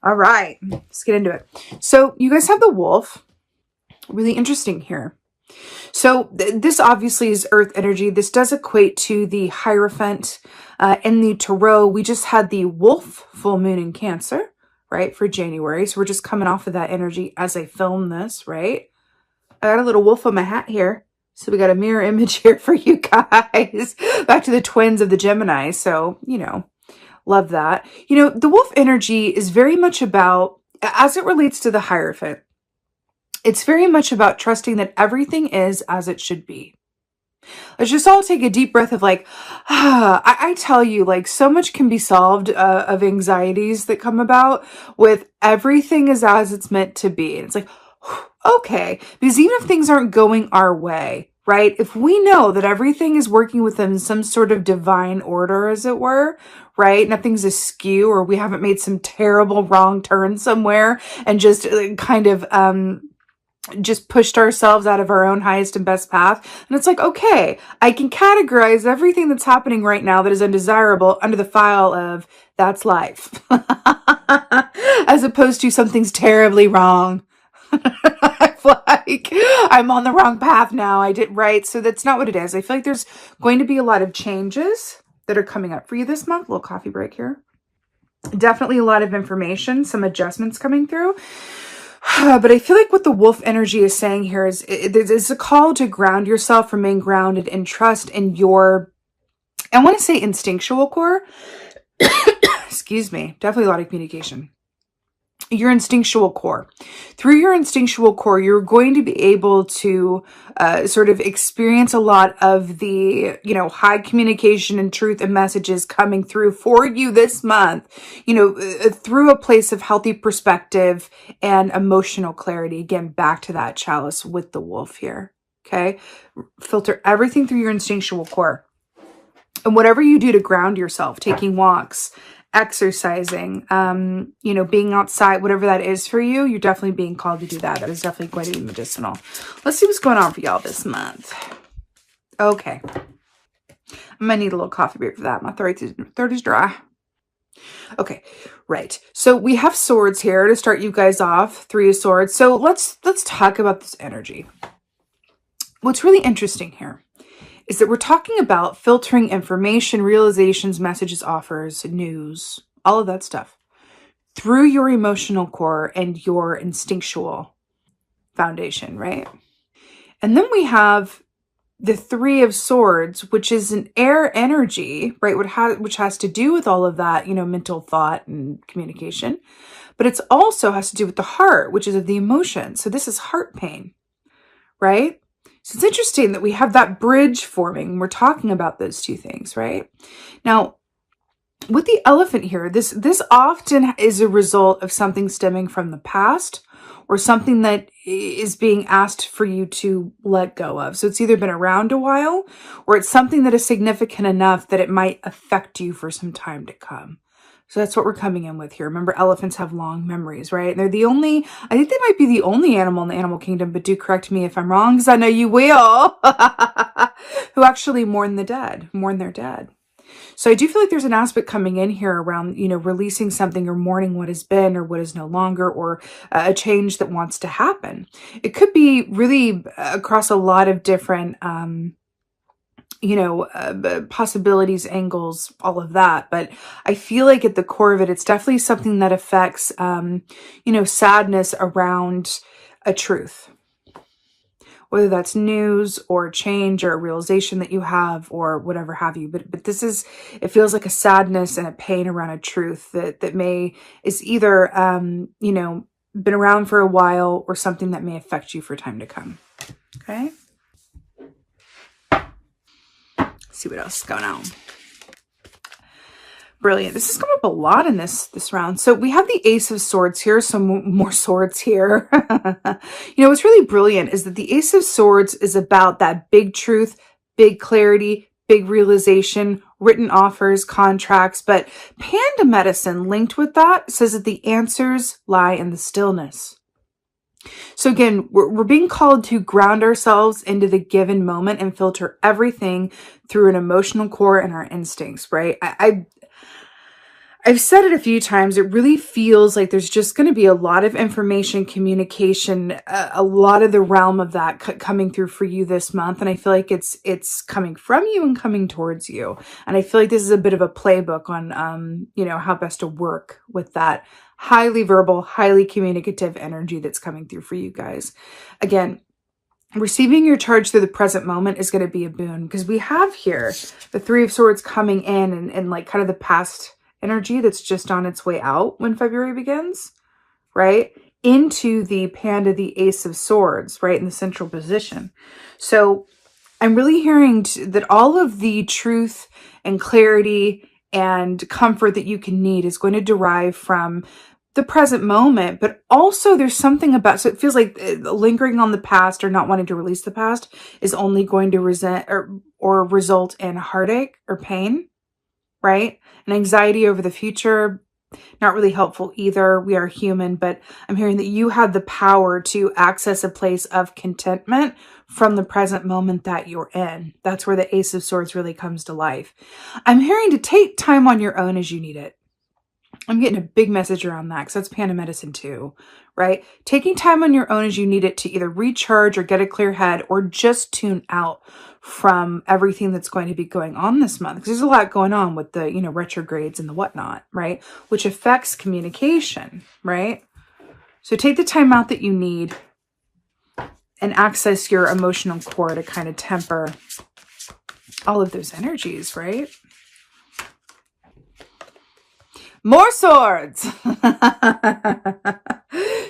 All right, let's get into it. So you guys have the wolf. Really interesting here. So this obviously is earth energy. This does equate to the Hierophant in the Tarot. We just had the wolf full moon in Cancer, right, for January. So we're just coming off of that energy as I film this, right? I got a little wolf on my hat here. So we got a mirror image here for you guys. Back to the twins of the Gemini. So, love that. The wolf energy is very much about, as it relates to the Hierophant, it's very much about trusting that everything is as it should be. Let's just all take a deep breath of I tell you, so much can be solved of anxieties that come about with everything is as it's meant to be. And it's okay, because even if things aren't going our way, right? If we know that everything is working within some sort of divine order, as it were, right? Nothing's askew, or we haven't made some terrible wrong turn somewhere and just kind of, just pushed ourselves out of our own highest and best path. And it's okay, I can categorize everything that's happening right now that is undesirable under the file of that's life. As opposed to something's terribly wrong. I'm on the wrong path now. I did right. So that's not what it is. I feel like there's going to be a lot of changes that are coming up for you this month. A little coffee break here. Definitely a lot of information, some adjustments coming through. But I feel like what the wolf energy is saying here is it's a call to ground yourself, remain grounded, and trust in your, I want to say instinctual core. Excuse me. Definitely a lot of communication. Your instinctual core. Through your instinctual core, you're going to be able to sort of experience a lot of the, high communication and truth and messages coming through for you this month, through a place of healthy perspective and emotional clarity. Again, back to that chalice with the wolf here. Okay. Filter everything through your instinctual core. And whatever you do to ground yourself, taking walks, exercising, being outside, whatever that is for you, you're definitely being called to do that. That is definitely going to be medicinal. Let's see what's going on for y'all this month. Okay. I might need a little coffee break for that. My throat is dry. Okay, right. So we have swords here to start you guys off. 3 of swords. So let's talk about this energy. What's really interesting here is that we're talking about filtering information, realizations, messages, offers, news, all of that stuff through your emotional core and your instinctual foundation, right? And then we have the 3 of swords, which is an air energy, right? Which has to do with all of that, mental thought and communication, but it's also has to do with the heart, which is of the emotion. So this is heart pain, right? So it's interesting that we have that bridge forming. We're talking about those 2 things, right? Now, with the elephant here, this often is a result of something stemming from the past or something that is being asked for you to let go of. So it's either been around a while or it's something that is significant enough that it might affect you for some time to come. So that's what we're coming in with here. Remember, elephants have long memories, right? They're the only, I think they might be the only animal in the animal kingdom, but do correct me if I'm wrong, because I know you will, who actually mourn their dead. So I do feel like there's an aspect coming in here around, releasing something or mourning what has been or what is no longer, or a change that wants to happen. It could be really across a lot of different, possibilities, angles, all of that. But I feel like at the core of it, it's definitely something that affects, sadness around a truth, whether that's news or change or a realization that you have or whatever have you. But it feels like a sadness and a pain around a truth that is either, been around for a while or something that may affect you for time to come. Okay. See what else is going on. Brilliant. This has come up a lot in this round. So we have the Ace of Swords here. So more swords here. What's really brilliant is that the Ace of Swords is about that big truth, big clarity, big realization, written offers, contracts. But Panda Medicine linked with that says that the answers lie in the stillness. So again, we're being called to ground ourselves into the given moment and filter everything through an emotional core and our instincts, right? I I've said it a few times. It really feels like there's just going to be a lot of information, communication, a lot of the realm of that coming through for you this month. And I feel like it's coming from you and coming towards you. And I feel like this is a bit of a playbook on, you know, how best to work with that highly verbal, highly communicative energy that's coming through for you guys. Again, receiving your charge through the present moment is going to be a boon, because we have here the Three of Swords coming in and like kind of the past energy that's just on its way out when February begins, right? Into the Panda, the Ace of Swords, right? In the central position. So I'm really hearing that all of the truth and clarity and comfort that you can need is going to derive from the present moment, but also there's something about, so it feels like lingering on the past or not wanting to release the past is only going to resent or result in heartache or pain, right? And anxiety over the future, not really helpful either. We are human, but I'm hearing that you have the power to access a place of contentment from the present moment that you're in. That's where the Ace of Swords really comes to life. I'm hearing to take time on your own as you need it. I'm getting a big message around that, because that's Panda medicine too, right? Taking time on your own as you need it to either recharge or get a clear head or just tune out from everything that's going to be going on this month. Because there's a lot going on with the, you know, retrogrades and the whatnot, right? Which affects communication, right? So take the time out that you need and access your emotional core to kind of temper all of those energies, right? More swords.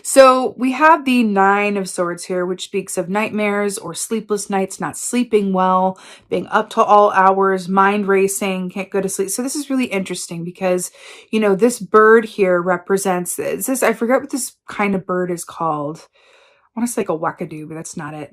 So we have the Nine of Swords here, which speaks of nightmares or sleepless nights, not sleeping well, being up till all hours, mind racing, can't go to sleep. So this is really interesting because, you know, this bird here represents, is this, I forget what this kind of bird is called. I want to say like a wackadoo, but that's not it.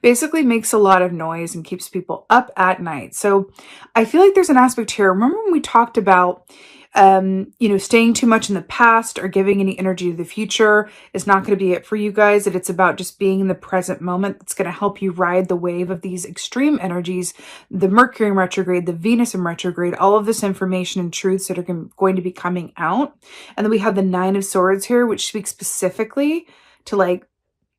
Basically makes a lot of noise and keeps people up at night. So I feel like there's an aspect here. Remember when we talked about you know, staying too much in the past or giving any energy to the future is not going to be it for you guys, that it's about just being in the present moment that's going to help you ride the wave of these extreme energies, the Mercury in retrograde, the Venus in retrograde, all of this information and truths that are going to be coming out. And then we have the Nine of Swords here, which speaks specifically to like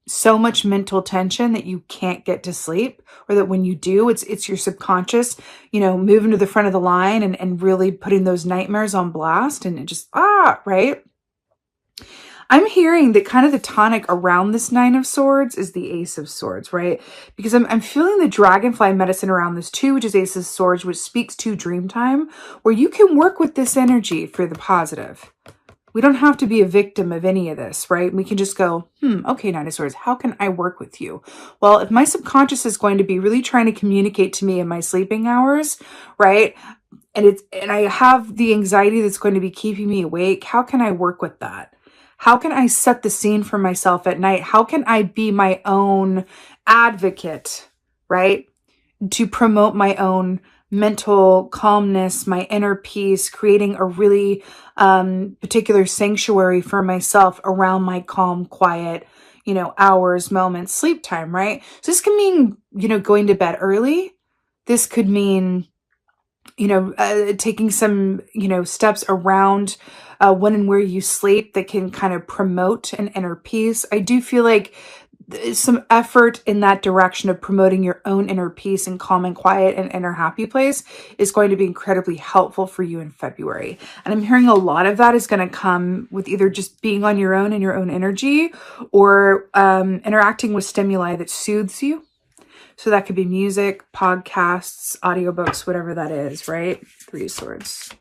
so much mental tension that you can't get to sleep, or that when you do, it's your subconscious, you know, moving to the front of the line and really putting those nightmares on blast, and it just, right? I'm hearing that kind of the tonic around this Nine of Swords is the Ace of Swords, right? Because I'm feeling the dragonfly medicine around this too, which is Ace of Swords, which speaks to dream time, where you can work with this energy for the positive. We don't have to be a victim of any of this, right? We can just go, okay, Nine of Swords, how can I work with you? Well, if my subconscious is going to be really trying to communicate to me in my sleeping hours, right? And I have the anxiety that's going to be keeping me awake, how can I work with that? How can I set the scene for myself at night? How can I be my own advocate, right? To promote my own mental calmness, my inner peace, creating a really particular sanctuary for myself around my calm, quiet, you know, hours, moments, sleep time, right? So this can mean, you know, going to bed early. This could mean, you know, taking some, you know, steps around when and where you sleep that can kind of promote an inner peace. I do feel like some effort in that direction of promoting your own inner peace and calm and quiet and inner happy place is going to be incredibly helpful for you in February. And I'm hearing a lot of that is going to come with either just being on your own in your own energy, or interacting with stimuli that soothes you. So that could be music, podcasts, audiobooks, whatever that is, right? Three of Swords.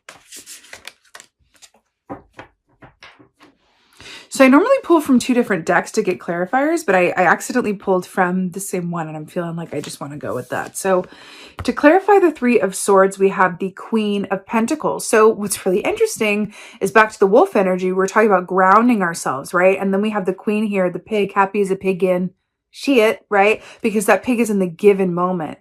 So I normally pull from two different decks to get clarifiers, but I accidentally pulled from the same one, and I'm feeling like I just want to go with that. So to clarify the Three of Swords, we have the Queen of Pentacles. So what's really interesting is back to the wolf energy. We're talking about grounding ourselves, right? And then we have the Queen here, the pig, happy as a pig in shit, right? Because that pig is in the given moment.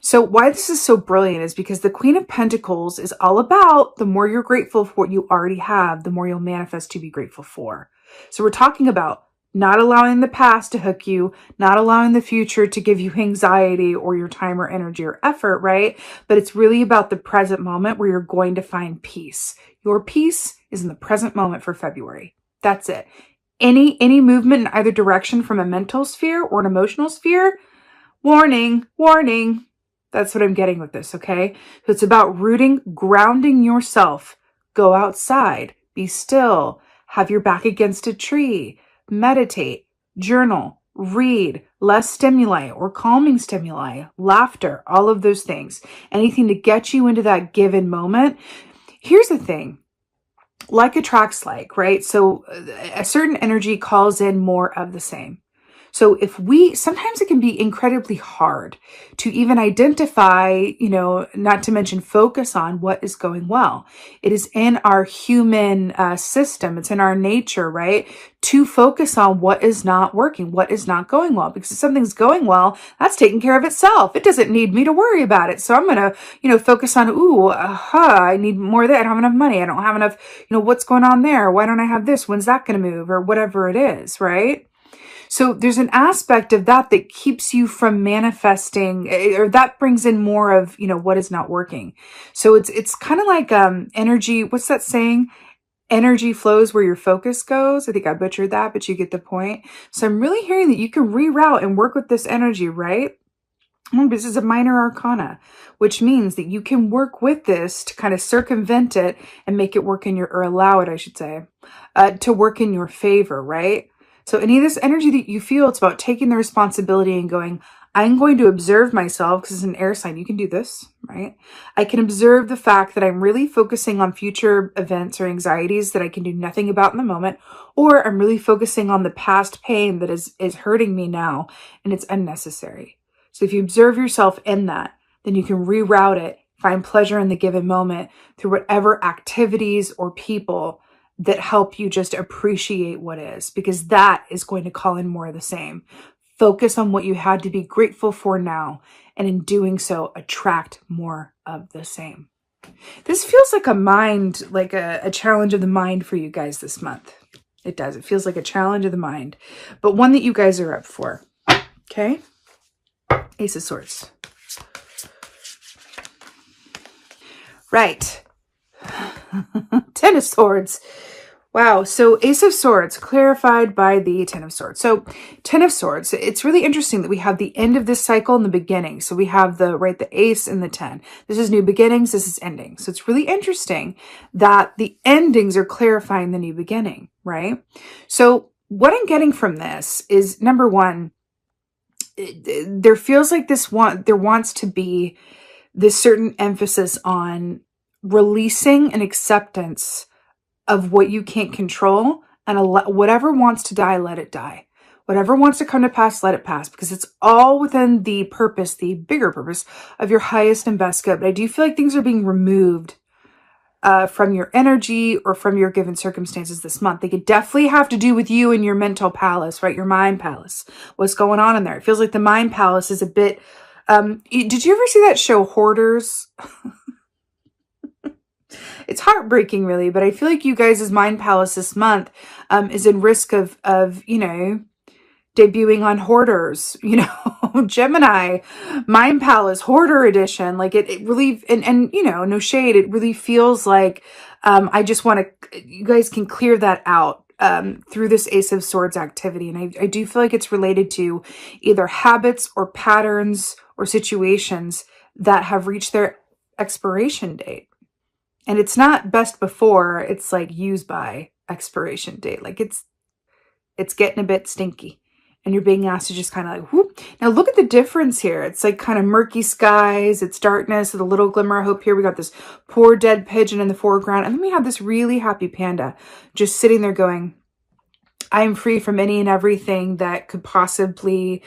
So why this is so brilliant is because the Queen of Pentacles is all about the more you're grateful for what you already have, the more you'll manifest to be grateful for. So we're talking about Not allowing the past to hook you, not allowing the future to give you anxiety or your time or energy or effort, right? But it's really about the present moment where you're going to find peace. Your peace is in the present moment for February. That's it. Any movement in either direction from a mental sphere or an emotional sphere, warning, warning. That's what I'm getting with this, okay? So it's about grounding yourself. Go outside, be still, have your back against a tree, meditate, journal, read, less stimuli or calming stimuli, laughter, all of those things. Anything to get you into that given moment. Here's the thing. Like attracts like, right? So a certain energy calls in more of the same. So sometimes it can be incredibly hard to even identify, not to mention focus on what is going well. It is in our human system. It's in our nature, right? To focus on what is not working, what is not going well. Because if something's going well, that's taking care of itself. It doesn't need me to worry about it. So I'm going to, focus on, I need more of that. I don't have enough money. I don't have enough, what's going on there? Why don't I have this? When's that going to move? Or whatever it is, right? So there's an aspect of that keeps you from manifesting, or that brings in more of, what is not working. So it's kind of like energy. What's that saying? Energy flows where your focus goes. I think I butchered that, but you get the point. So I'm really hearing that you can reroute and work with this energy, right? This is a minor arcana, which means that you can work with this to kind of circumvent it and make it work or allow it, I should say, to work in your favor, right? So any of this energy that you feel, it's about taking the responsibility and going, I'm going to observe myself, because it's an air sign. You can do this, right? I can observe the fact that I'm really focusing on future events or anxieties that I can do nothing about in the moment, or I'm really focusing on the past pain that is hurting me now, and it's unnecessary. So if you observe yourself in that, then you can reroute it, find pleasure in the given moment through whatever activities or people that help you just appreciate what is, because that is going to call in more of the same. Focus on what you had to be grateful for now, and in doing so, attract more of the same. This feels like a challenge of the mind for you guys this month. It does. It feels like a challenge of the mind, but one that you guys are up for. Okay? Ace of Swords. Right. Ten of Swords. Wow. So Ace of Swords clarified by the Ten of Swords. So Ten of Swords, it's really interesting that we have the end of this cycle and the beginning. So we have the Ace and the 10. This is new beginnings. This is ending. So it's really interesting that the endings are clarifying the new beginning, right? So what I'm getting from this is, number one, there feels like there wants to be this certain emphasis on releasing and acceptance of what you can't control, and whatever wants to die, let it die. Whatever wants to come to pass, let it pass, because it's all within the purpose, the bigger purpose of your highest and best good. But I do feel like things are being removed from your energy or from your given circumstances this month. They could definitely have to do with you and your mental palace, right? Your mind palace. What's going on in there? It feels like the mind palace is a bit... did you ever see that show, Hoarders? It's heartbreaking, really, but I feel like you guys' mind palace this month is in risk of debuting on Hoarders, Gemini, Mind Palace, Hoarder Edition. Like it really, and no shade, it really feels like I just want to, you guys can clear that out through this Ace of Swords activity. And I do feel like it's related to either habits or patterns or situations that have reached their expiration date. And it's not best before, it's like use by expiration date. Like it's getting a bit stinky. And you're being asked to just kind of like, whoop. Now look at the difference here. It's like kind of murky skies. It's darkness with a little glimmer of hope here. We got this poor dead pigeon in the foreground. And then we have this really happy panda just sitting there going, I am free from any and everything that could possibly,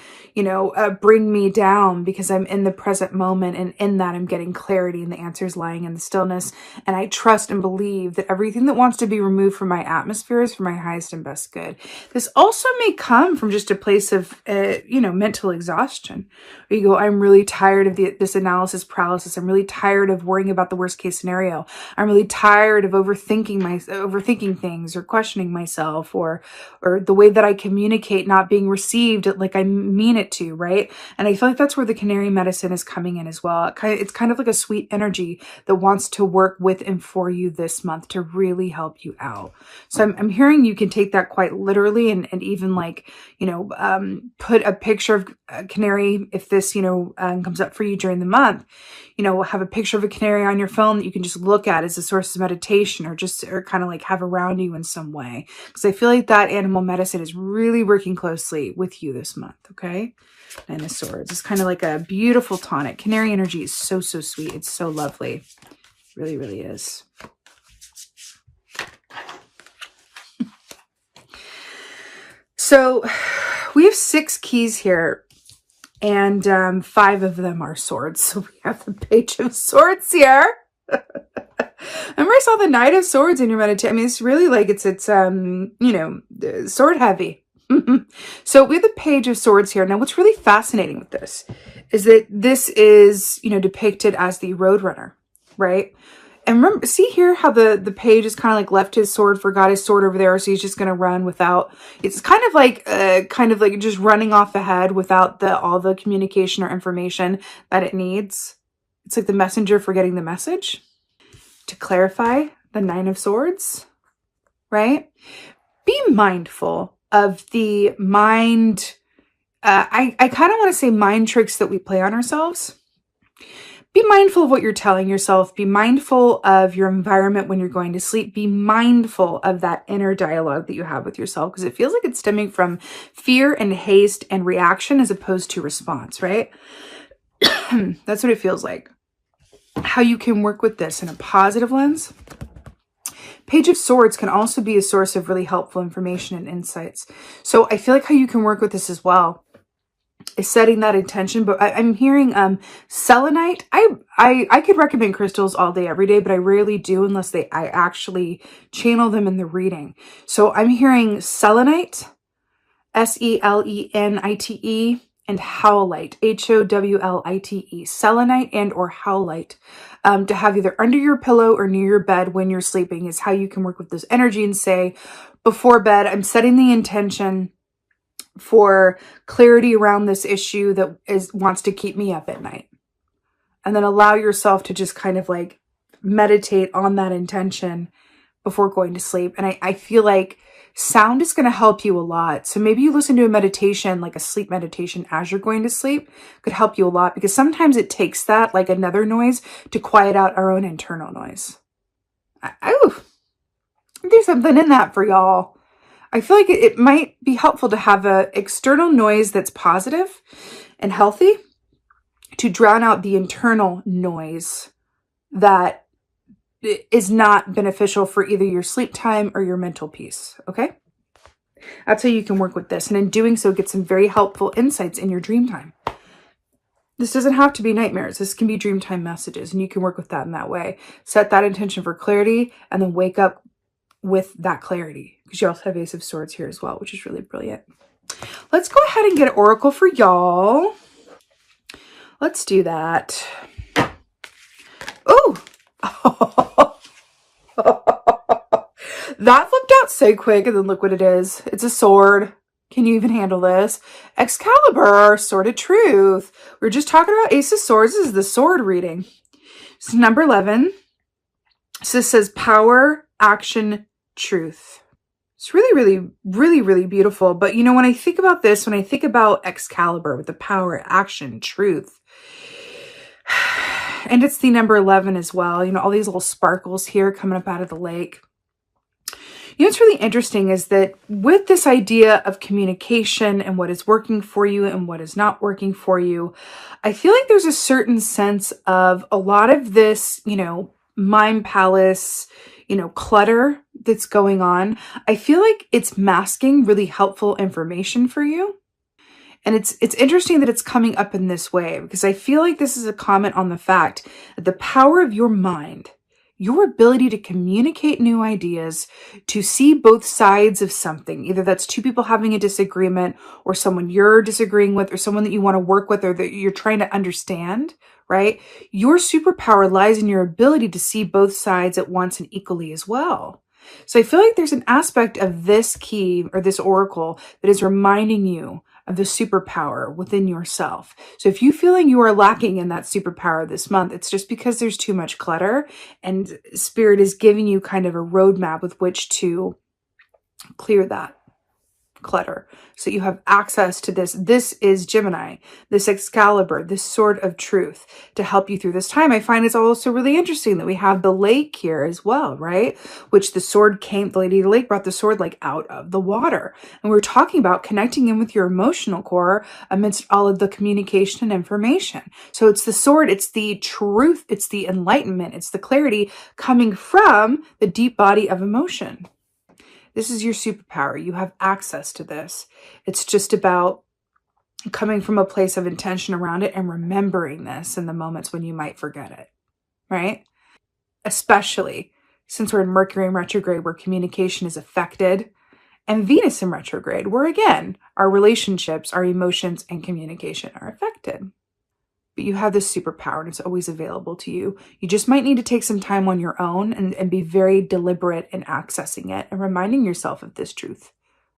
bring me down, because I'm in the present moment, and in that I'm getting clarity, and the answers lying in the stillness. And I trust and believe that everything that wants to be removed from my atmosphere is for my highest and best good. This also may come from just a place of, mental exhaustion, where you go, I'm really tired of this analysis paralysis. I'm really tired of worrying about the worst case scenario. I'm really tired of overthinking things or questioning myself or or the way that I communicate not being received like I mean it to, right? And I feel like that's where the canary medicine is coming in as well. It's kind of like a sweet energy that wants to work with and for you this month to really help you out. So I'm hearing you can take that quite literally and even like, put a picture of a canary if this, comes up for you during the month. Have a picture of a canary on your phone that you can just look at as a source of meditation or kind of like have around you in some way. Because I feel like that animal medicine is really working closely with you this month, okay? Nine of Swords. It's kind of like a beautiful tonic. Canary energy is so, so sweet. It's so lovely. It really, really is. So we have 6 keys here. And 5 of them are swords. So we have the Page of Swords here. Remember I saw the Knight of Swords in your meditation. I mean, it's really like it's sword heavy. So we have the Page of Swords here. Now, what's really fascinating with this is that this is, depicted as the Roadrunner, right? And remember, see here how the page is kind of like left his sword, forgot his sword over there, so he's just going to run without, it's kind of like just running off ahead without all the communication or information that it needs. It's like the messenger forgetting the message. To clarify, the Nine of Swords, right? Be mindful of the mind, I kind of want to say mind tricks that we play on ourselves. Be mindful of what you're telling yourself. Be mindful of your environment when you're going to sleep. Be mindful of that inner dialogue that you have with yourself, because it feels like it's stemming from fear and haste and reaction as opposed to response, right? That's what it feels like. How you can work with this in a positive lens. Page of Swords can also be a source of really helpful information and insights. So I feel like how you can work with this as well is setting that intention. But I'm hearing selenite. I could recommend crystals all day, every day, but I rarely do unless I actually channel them in the reading. So I'm hearing selenite, Selenite, and howlite, Howlite, selenite and or howlite, to have either under your pillow or near your bed when you're sleeping is how you can work with this energy and say, before bed, I'm setting the intention for clarity around this issue that wants to keep me up at night. And then allow yourself to just kind of like meditate on that intention before going to sleep. And I feel like sound is going to help you a lot. So maybe you listen to a meditation, like a sleep meditation as you're going to sleep, could help you a lot, because sometimes it takes that, like another noise, to quiet out our own internal noise. There's something in that for y'all. I feel like it might be helpful to have an external noise that's positive and healthy to drown out the internal noise that is not beneficial for either your sleep time or your mental peace, okay? That's how you can work with this. And in doing so, get some very helpful insights in your dream time. This doesn't have to be nightmares. This can be dream time messages, and you can work with that in that way. Set that intention for clarity and then wake up with that clarity, because you also have Ace of Swords here as well, which is really brilliant. Let's go ahead and get an oracle for y'all. Let's do that. Oh, that flipped out so quick, and then look what it is. It's a sword. Can you even handle this? Excalibur, Sword of Truth. We were just talking about Ace of Swords. This is the sword reading. It's number 11. So this says power, action, truth. It's really, really, really, really beautiful. But when I think about this, when I think about Excalibur with the power, action, truth, and it's the number 11 as well. All these little sparkles here coming up out of the lake. What's really interesting is that with this idea of communication and what is working for you and what is not working for you, I feel like there's a certain sense of a lot of this, mind palace, clutter that's going on. I feel like it's masking really helpful information for you. And it's interesting that it's coming up in this way, because I feel like this is a comment on the fact that the power of your mind, your ability to communicate new ideas, to see both sides of something, either that's two people having a disagreement or someone you're disagreeing with or someone that you want to work with or that you're trying to understand, right? Your superpower lies in your ability to see both sides at once and equally as well. So I feel like there's an aspect of this key or this oracle that is reminding you of the superpower within yourself. So if you feeling you are lacking in that superpower this month, it's just because there's too much clutter, and Spirit is giving you kind of a roadmap with which to clear that clutter so you have access to this. This is Gemini, this Excalibur, this sword of truth to help you through this time. I find it's also really interesting that we have the lake here as well, right? Which the sword came, the Lady of the Lake brought the sword like out of the water. And we're talking about connecting in with your emotional core amidst all of the communication and information. So it's the sword, it's the truth, it's the enlightenment, it's the clarity coming from the deep body of emotion. This is your superpower. You have access to this. It's just about coming from a place of intention around it and remembering this in the moments when you might forget it, right? Especially since we're in Mercury in retrograde, where communication is affected, and Venus in retrograde, where again, our relationships, our emotions, and communication are affected. But you have this superpower and it's always available to you. You just might need to take some time on your own and be very deliberate in accessing it and reminding yourself of this truth.